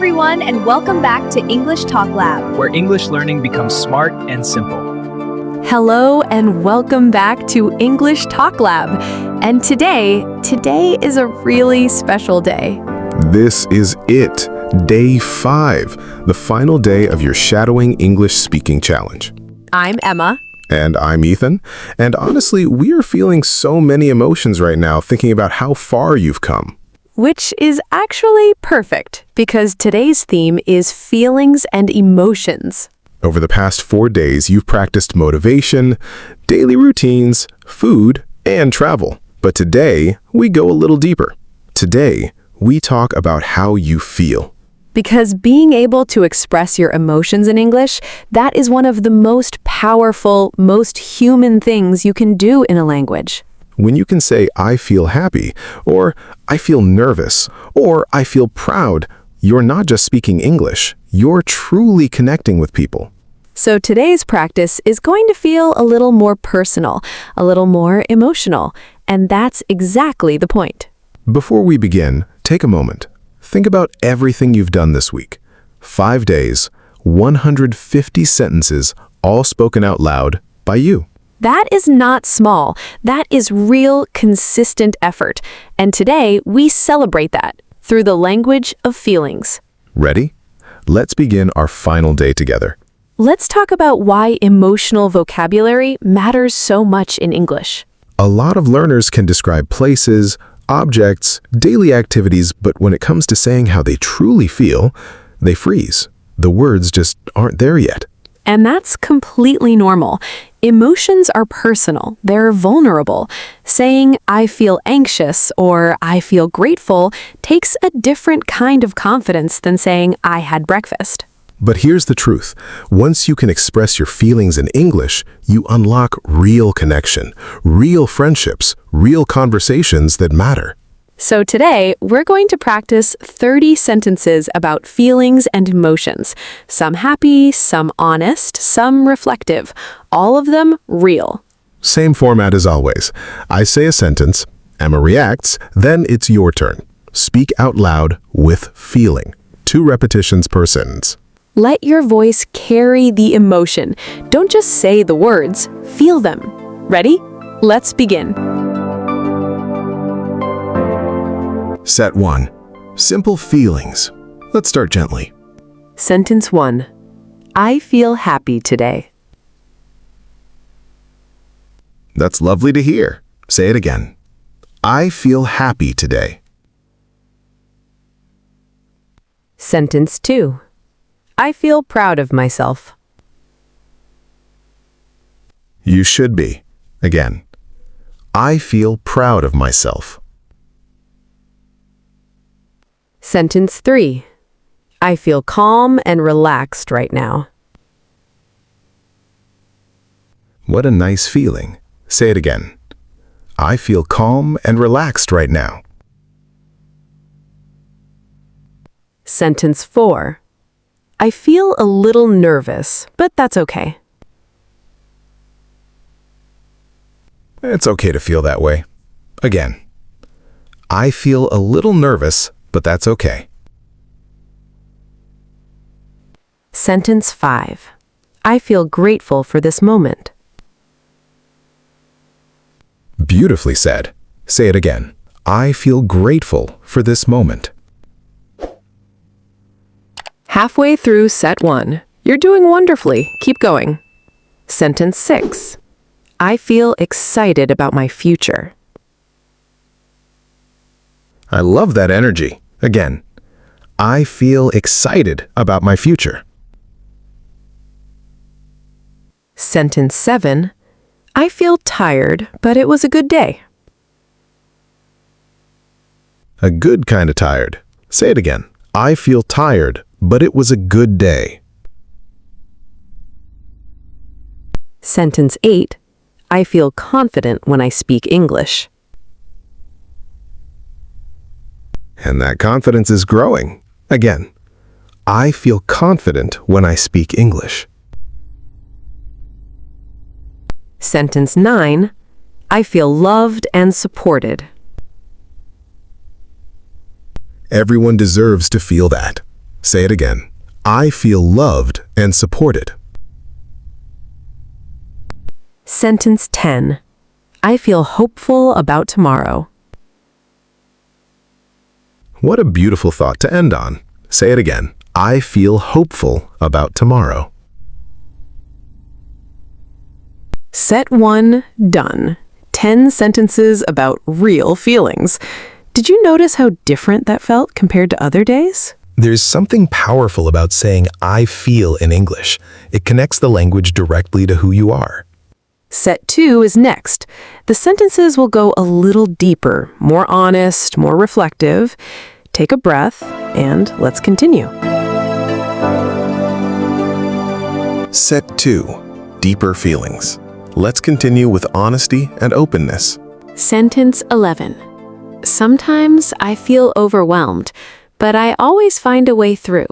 everyone, and welcome back to English Talk Lab. where English learning becomes smart and simple. Hello and welcome back to English Talk Lab. And today is a really special day. This is it, day 5, the final day of your Shadowing English Speaking Challenge. I'm Emma. And I'm Ethan. And honestly, we are feeling so many emotions right now thinking about how far you've come. Which is actually perfect because today's theme is feelings and emotions. Over the past 4 days, you've practiced motivation, daily routines, food, and travel. But today, we go a little deeper. Today, we talk about how you feel. Because being able to express your emotions in English, that is one of the most powerful, most human things you can do in a language. When you can say, I feel happy, or I feel nervous, or I feel proud, you're not just speaking English, you're truly connecting with people. So today's practice is going to feel a little more personal, a little more emotional, and that's exactly the point. Before we begin, take a moment. Think about everything you've done this week. 5 days, 150 sentences, all spoken out loud by you. That is not small. That is real, consistent effort. And today, we celebrate that through the language of feelings. Ready? Let's begin our final day together. Let's talk about why emotional vocabulary matters so much in English. A lot of learners can describe places, objects, daily activities, but when it comes to saying how they truly feel, they freeze. The words just aren't there yet. And that's completely normal. Emotions are personal. They're vulnerable. Saying, I feel anxious or I feel grateful takes a different kind of confidence than saying, I had breakfast. But here's the truth. Once you can express your feelings in English, you unlock real connection, real friendships, real conversations that matter. So today, we're going to practice 30 sentences about feelings and emotions. Some happy, some honest, some reflective. All of them real. Same format as always. I say a sentence, Emma reacts, then it's your turn. Speak out loud with feeling. 2 repetitions per sentence. Let your voice carry the emotion. Don't just say the words, feel them. Ready? Let's begin. Set 1. Simple feelings. Let's start gently. Sentence 1. I feel happy today. That's lovely to hear. Say it again. I feel happy today. Sentence 2. I feel proud of myself. You should be. Again. I feel proud of myself. Sentence 3. I feel calm and relaxed right now. What a nice feeling. Say it again. I feel calm and relaxed right now. Sentence 4. I feel a little nervous, but that's okay. It's okay to feel that way. Again. I feel a little nervous, but that's okay. Sentence 5. I feel grateful for this moment. Beautifully said. Say it again. I feel grateful for this moment. Halfway through set 1. You're doing wonderfully. Keep going. Sentence 6. I feel excited about my future. I love that energy. Again. I feel excited about my future. Sentence 7. I feel tired, but it was a good day. A good kind of tired. Say it again. I feel tired, but it was a good day. Sentence 8. I feel confident when I speak English. And that confidence is growing. Again. I feel confident when I speak English. Sentence 9. I feel loved and supported. Everyone deserves to feel that. Say it again. I feel loved and supported. Sentence 10. I feel hopeful about tomorrow. What a beautiful thought to end on. Say it again. I feel hopeful about tomorrow. Set 1 done. 10 sentences about real feelings. Did you notice how different that felt compared to other days? There's something powerful about saying I feel in English. It connects the language directly to who you are. Set 2 is next. The sentences will go a little deeper, more honest, more reflective. Take a breath, and let's continue. Set 2. Deeper feelings. Let's continue with honesty and openness. Sentence 11. Sometimes I feel overwhelmed, but I always find a way through.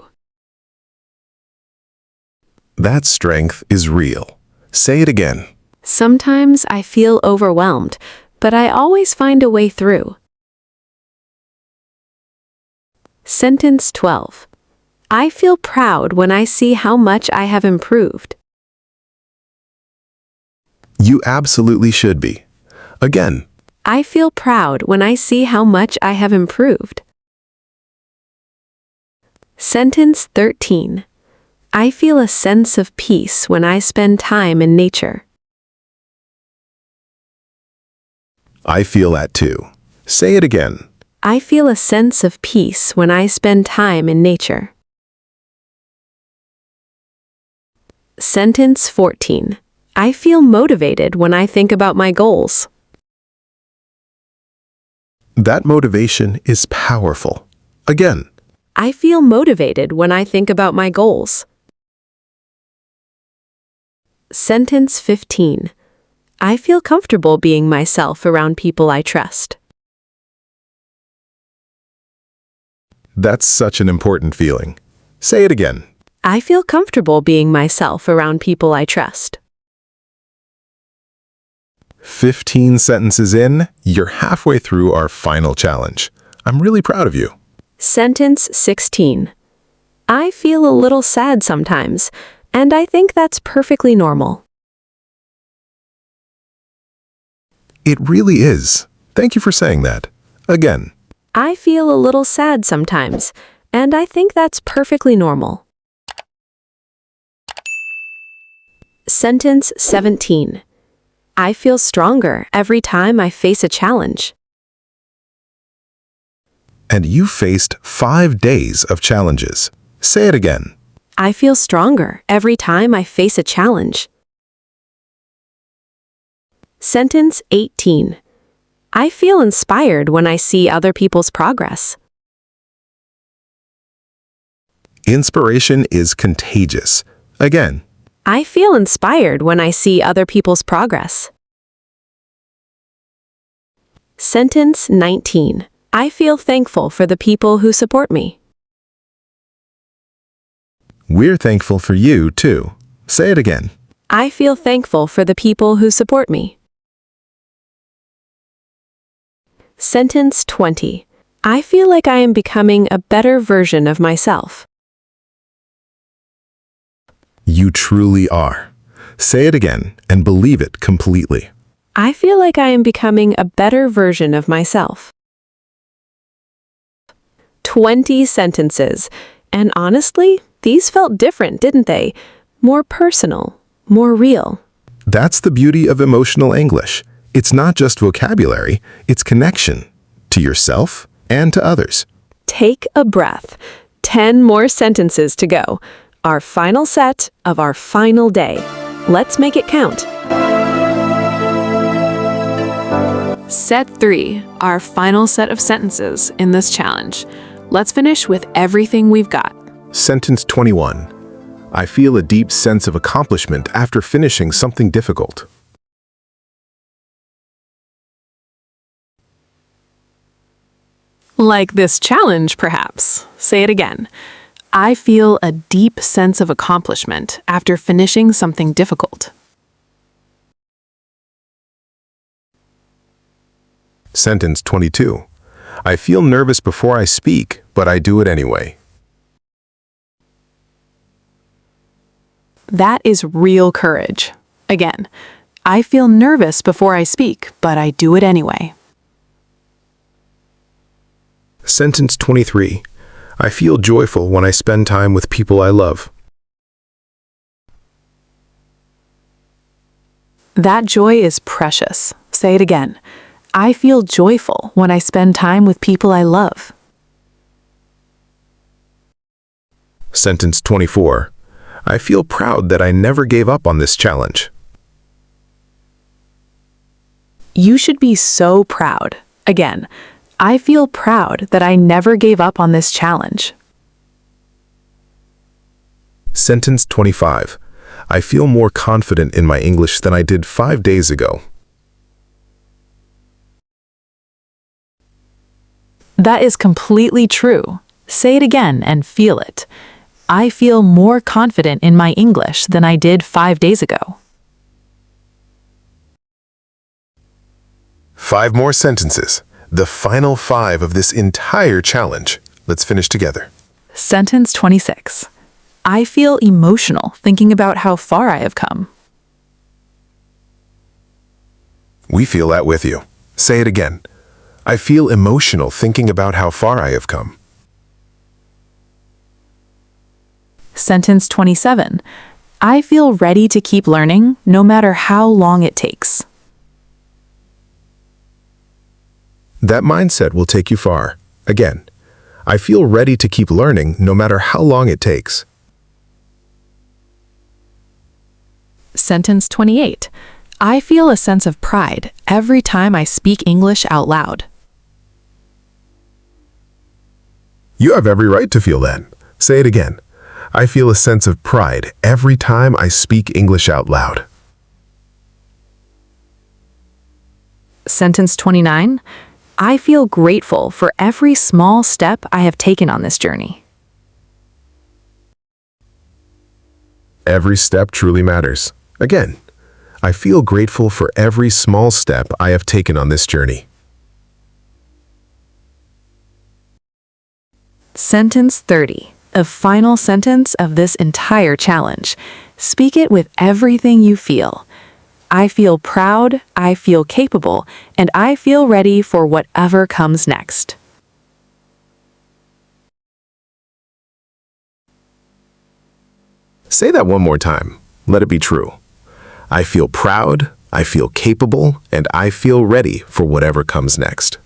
That strength is real. Say it again. Sometimes I feel overwhelmed, but I always find a way through. Sentence 12. I feel proud when I see how much I have improved. You absolutely should be. Again. I feel proud when I see how much I have improved. Sentence 13. I feel a sense of peace when I spend time in nature. I feel that too. Say it again. I feel a sense of peace when I spend time in nature. Sentence 14. I feel motivated when I think about my goals. That motivation is powerful. Again. I feel motivated when I think about my goals. Sentence 15. I feel comfortable being myself around people I trust. That's such an important feeling. Say it again. I feel comfortable being myself around people I trust. 15 sentences in, you're halfway through our final challenge. I'm really proud of you. Sentence 16. I feel a little sad sometimes, and I think that's perfectly normal. It really is. Thank you for saying that. Again. I feel a little sad sometimes, and I think that's perfectly normal. Sentence 17. I feel stronger every time I face a challenge. And you faced 5 days of challenges. Say it again. I feel stronger every time I face a challenge. Sentence 18. I feel inspired when I see other people's progress. Inspiration is contagious. Again. I feel inspired when I see other people's progress. Sentence 19. I feel thankful for the people who support me. We're thankful for you, too. Say it again. I feel thankful for the people who support me. Sentence 20. I feel like I am becoming a better version of myself. You truly are. Say it again and believe it completely. I feel like I am becoming a better version of myself. 20 sentences. And honestly, these felt different, didn't they? More personal, more real. That's the beauty of emotional English. It's not just vocabulary, it's connection to yourself and to others. Take a breath. 10 more sentences to go. Our final set of our final day. Let's make it count. Set 3, our final set of sentences in this challenge. Let's finish with everything we've got. Sentence 21. I feel a deep sense of accomplishment after finishing something difficult. Like this challenge, perhaps. Say it again. I feel a deep sense of accomplishment after finishing something difficult. Sentence 22. I feel nervous before I speak, but I do it anyway. That is real courage. Again, I feel nervous before I speak, but I do it anyway. Sentence 23. I feel joyful when I spend time with people I love. That joy is precious. Say it again. I feel joyful when I spend time with people I love. Sentence 24. I feel proud that I never gave up on this challenge. You should be so proud. Again, I feel proud that I never gave up on this challenge. Sentence 25. I feel more confident in my English than I did 5 days ago. That is completely true. Say it again and feel it. I feel more confident in my English than I did 5 days ago. 5 more sentences. The final 5 of this entire challenge. Let's finish together. Sentence 26. I feel emotional thinking about how far I have come. We feel that with you. Say it again. I feel emotional thinking about how far I have come. Sentence 27. I feel ready to keep learning no matter how long it takes. That mindset will take you far. Again, I feel ready to keep learning no matter how long it takes. Sentence 28. I feel a sense of pride every time I speak English out loud. You have every right to feel that. Say it again. I feel a sense of pride every time I speak English out loud. Sentence 29. I feel grateful for every small step I have taken on this journey. Every step truly matters. Again, I feel grateful for every small step I have taken on this journey. Sentence 30. A final sentence of this entire challenge. Speak it with everything you feel. I feel proud, I feel capable, and I feel ready for whatever comes next. Say that one more time. Let it be true. I feel proud, I feel capable, and I feel ready for whatever comes next.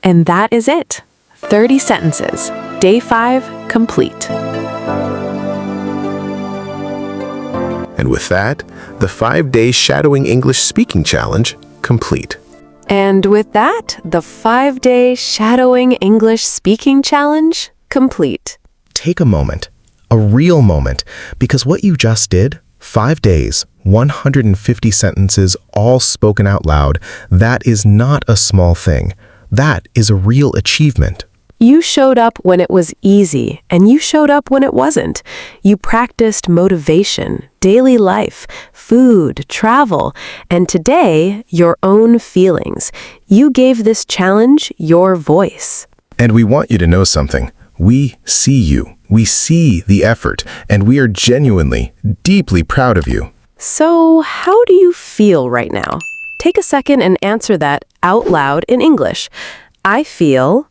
And that is it. 30 sentences. Day 5, complete. And with that, the 5-day Shadowing English Speaking Challenge complete. And with that, the 5-day Shadowing English Speaking Challenge complete. Take a moment, a real moment, because what you just did, 5 days, 150 sentences, all spoken out loud, that is not a small thing. That is a real achievement. You showed up when it was easy, and you showed up when it wasn't. You practiced motivation, daily life, food, travel, and today, your own feelings. You gave this challenge your voice. And we want you to know something. We see you. We see the effort, and we are genuinely, deeply proud of you. So, how do you feel right now? Take a second and answer that out loud in English. I feel,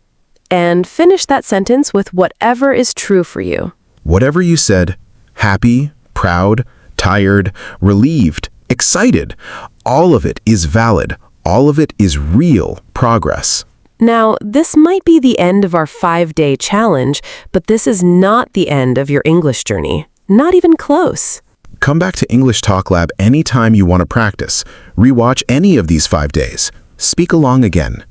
and finish that sentence with whatever is true for you. Whatever you said, happy, proud, tired, relieved, excited, all of it is valid. All of it is real progress. Now, this might be the end of our 5-day challenge, but this is not the end of your English journey. Not even close. Come back to English Talk Lab anytime you want to practice. Rewatch any of these 5 days. Speak along again.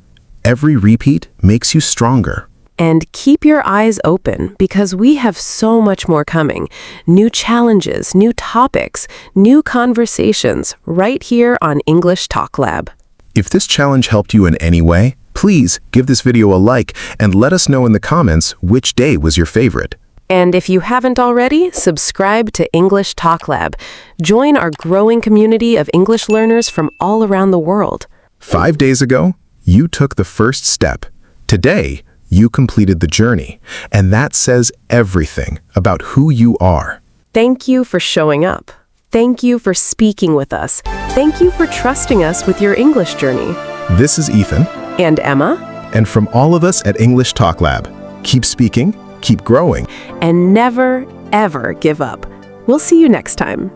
Every repeat makes you stronger. And keep your eyes open because we have so much more coming. New challenges, new topics, new conversations right here on English Talk Lab. If this challenge helped you in any way, please give this video a like and let us know in the comments which day was your favorite. And if you haven't already, subscribe to English Talk Lab. Join our growing community of English learners from all around the world. 5 days ago, you took the first step. Today, You completed the journey, and that says everything about who you are. Thank you for showing up. Thank you for speaking with us. Thank you for trusting us with your English journey. This is Ethan. And Emma. And from all of us at English Talk Lab, keep speaking, keep growing, And never, ever give up. We'll see you next time.